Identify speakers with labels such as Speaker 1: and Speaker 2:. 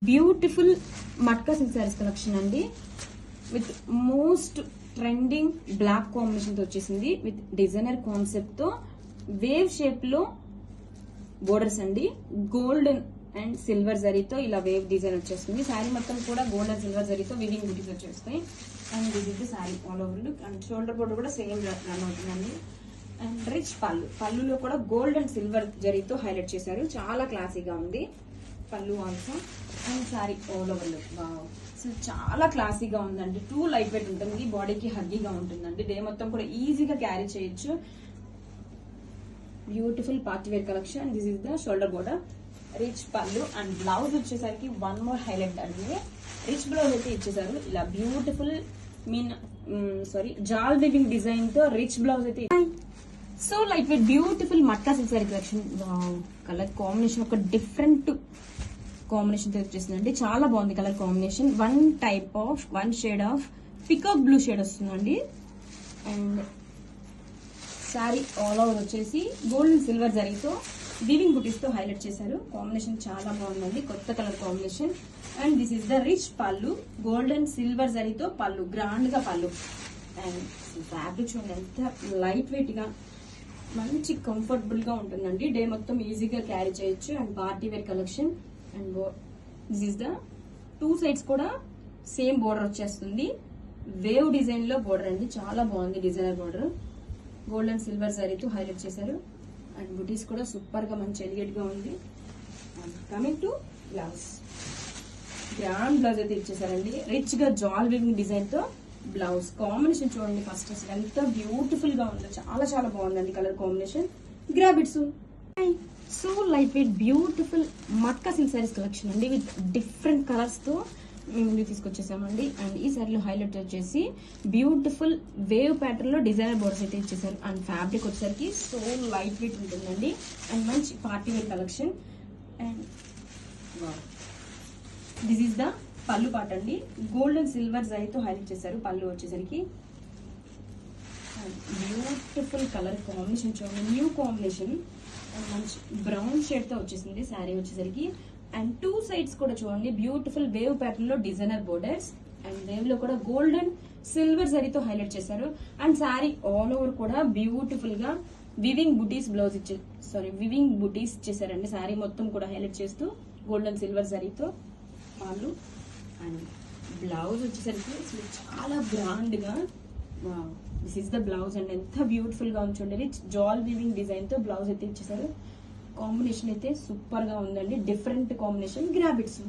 Speaker 1: Beautiful matka silk saris collection అండి. With most trending black combination తో వచ్చేసింది. విత్ డిజైనర్ కాన్సెప్ట్ తో వేవ్ షేప్ లో బోర్డర్స్ అండి. గోల్డెన్ అండ్ సిల్వర్ జరీతో ఇలా వేవ్ డిజైన్ వచ్చేస్తుంది. శారీ మొత్తం కూడా గోల్డ్ అండ్ సిల్వర్ జరీతో వివింగ్ బూటీస్ వచ్చేస్తాయి. And this is the sari all over look. And shoulder border కూడా సేమ్ రన్ అవుతుందండి. అండ్ రిచ్ పళ్ళులో కూడా గోల్డ్ అండ్ సిల్వర్ జరీతో హైలైట్ చేశారు. చాలా క్లాసీగా ఉంది pallu also. And sari all over look so చాలా క్లాసీగా ఉందండి. టూ లైట్ వెయిట్ ఉంటుంది, బాడీకి హగ్గీగా ఉంటుందండి. డే మొత్తం కూడా ఈజీగా క్యారీ చేయొచ్చు. Beautiful party wear collection. This is the shoulder border, rich పళ్ళు. అండ్ బ్లౌజ్ వచ్చేసరికి వన్ మోర్ హైలైట్ అండి. రిచ్ బ్లౌజ్ అయితే ఇచ్చేసారు. ఇలా బ్యూటిఫుల్ జాల్ వీవింగ్ డిజైన్ తో రిచ్ బ్లౌజ్ అయితే. So light weight beautiful matka silk sari collection. Colour combination ఒక డిఫరెంట్ కాంబినేషన్ తో వచ్చేసిందండి. చాలా బాగుంది colour combination. One shade of peacock blue shade వస్తుందండి. అండ్ శారీ ఆల్ ఓవర్ వచ్చేసి గోల్డ్ అండ్ సిల్వర్ జరీతో వీవింగ్ బుటీస్ తో హైలైట్ చేశారు. కాంబినేషన్ చాలా బాగుందండి, కొత్త colour combination. And this is the rich పళ్ళు, గోల్డ్ అండ్ సిల్వర్ జరీతో పళ్ళు, గ్రాండ్ గా పళ్ళు. అండ్ ఫ్యాబ్రిక్ చూడండి ఎంత లైట్ వెయిట్ గా, మంచి కంఫర్టబుల్ గా ఉంటుందండి. డే మొత్తం ఈజీగా క్యారీ చేయొచ్చు. And party wear collection. And this is the two sides కూడా సేమ్ బోర్డర్ వచ్చేస్తుంది. వేవ్ డిజైన్ లో బోర్డర్ అండి, చాలా బాగుంది designer border. Gold and silver జరీతో హైలైట్ చేశారు. అండ్ బుటీస్ కూడా సూపర్ గా మంచి ఎలిగేట్ గా ఉంది. Coming to blouse, grand blouse అయితే ఇచ్చేసారండి. రిచ్ గా జాల్ వీవింగ్ డిజైన్ తో బ్లౌజ్. కాంబినేషన్ చూడండి ఫస్ట్ అసలు ఎంత బ్యూటిఫుల్ గా ఉందో, చాలా చాలా బాగుందండి colour combination. Grab it's. So light weight beautiful matka silk saris collection అండి. విత్ డిఫరెంట్ కలర్స్ తో మేము తీసుకొచ్చేసామండి. అండ్ ఈ సారీలో హైలైట్ వచ్చేసి బ్యూటిఫుల్ వేవ్ ప్యాటర్న్ లో డిజైనర్ బోర్డర్స్ అయితే ఇచ్చేసారు. అండ్ ఫ్యాబ్రిక్ వచ్చేసరికి సో లైట్ వెయిట్ ఉంటుందండి. అండ్ మంచి party wear collection. And this is the పళ్ళు పాట అండి. గోల్డ్ అండ్ సిల్వర్ జరీతో హైలైట్ చేశారు పళ్ళు వచ్చేసరికి. బ్యూటిఫుల్ కలర్ కాంబినేషన్ చూడండి, న్యూ కాంబినేషన్. అండ్ మంచి బ్రౌన్ షేడ్ తో వచ్చేసింది శారీ వచ్చేసరికి. అండ్ టూ సైడ్స్ కూడా చూడండి బ్యూటిఫుల్ వేవ్ ప్యాటర్న్ లో డిజైనర్ బోర్డర్స్. అండ్ వేవ్ లో కూడా గోల్డ్ అండ్ సిల్వర్ జరీతో హైలైట్ చేశారు. అండ్ శారీ ఆల్ ఓవర్ కూడా బ్యూటిఫుల్ గా వివింగ్ బుటీస్ వివింగ్ బుటీస్ ఇచ్చేసారండి. శారీ మొత్తం కూడా హైలైట్ చేస్తూ గోల్డ్ అండ్ సిల్వర్ జరీతో వాళ్ళు. అండ్ బ్లౌజ్ వచ్చేసరికి చాలా గ్రాండ్ గా, this is the blouse. And ఎంత బ్యూటిఫుల్ గా ఉంచండి. రిచ్ జాల్ వీవింగ్ డిజైన్ తో బ్లౌజ్ అయితే ఇచ్చేసారు. కాంబినేషన్ అయితే సూపర్ గా ఉందండి, డిఫరెంట్ కాంబినేషన్. Grab it's.